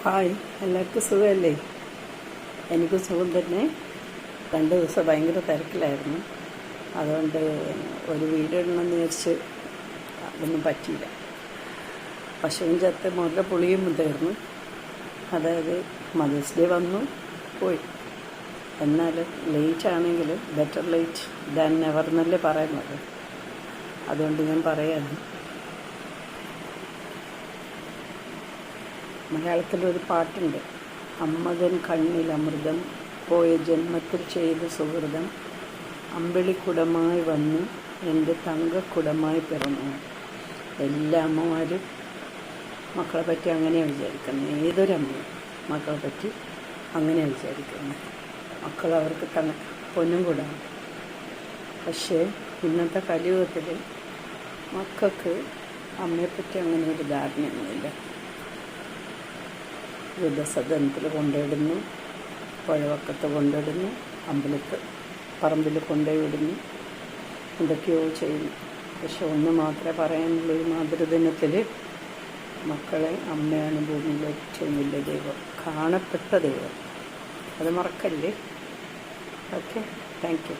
Hi, എല്ലാവർക്കും സുഖമല്ലേ? എനിക്ക് സുഖം തന്നെ. 2 ദിവസം ഭയങ്കര തിരക്കിലായിരുന്നു. അതുകൊണ്ട് ഒരു വീഡിയോ ഇടണമെന്ന് വിചാരിച്ച് അതൊന്നും പറ്റിയില്ല. പശുവും ചത്ത് മുതല പുളിയും തീർന്നു. അതായത് മദേഴ്സ് ഡേ വന്നു പോയി. എന്നാലും ലേറ്റ് ആണെങ്കിൽ ബെറ്റർ ലേറ്റ് ദാൻ നെവർ എന്നല്ലേ പറയുന്നത്. അതുകൊണ്ട് ഞാൻ പറയാണ്, മലയാളത്തിലൊരു പാട്ടുണ്ട്, അമ്മകൻ കണ്ണിൽ അമൃതം പോയ ജന്മത്തിൽ ചെയ്ത സുഹൃതം അമ്പിളിക്കുടമായി വന്നു എൻ്റെ തങ്കക്കുടമായി പിറന്നു. എല്ലാ അമ്മമാരും മക്കളെ പറ്റി അങ്ങനെയാണ് വിചാരിക്കുന്നത്. ഏതൊരമ്മയും മക്കളെ പറ്റി അങ്ങനെയാണ് വിചാരിക്കുന്നത്. മക്കൾ അവർക്ക് പൊന്നും കൂടാണ്. പക്ഷേ ഇന്നത്തെ കലിയുഗത്തിൽ മക്കൾക്ക് അമ്മയെപ്പറ്റി അങ്ങനെ ഒരു ധാരണയൊന്നുമില്ല. വൃദ്ധസദനത്തിൽ കൊണ്ടിടുന്നു, പുഴവക്കത്ത് കൊണ്ടിടുന്നു, പറമ്പിൽ കൊണ്ടുപോയി വിടുന്നു, എന്തൊക്കെയോ ചെയ്യുന്നു. പക്ഷെ ഒന്ന് മാത്രമേ പറയാനുള്ളൂ, ഈ മാതൃദിനത്തിൽ മക്കളെ അമ്മയാണ് ഭൂമിയിലെ ഏറ്റവും വലിയ ദൈവം, കാണപ്പെട്ട ദൈവം. അത് മറക്കല്ലേ. Okay, thank you.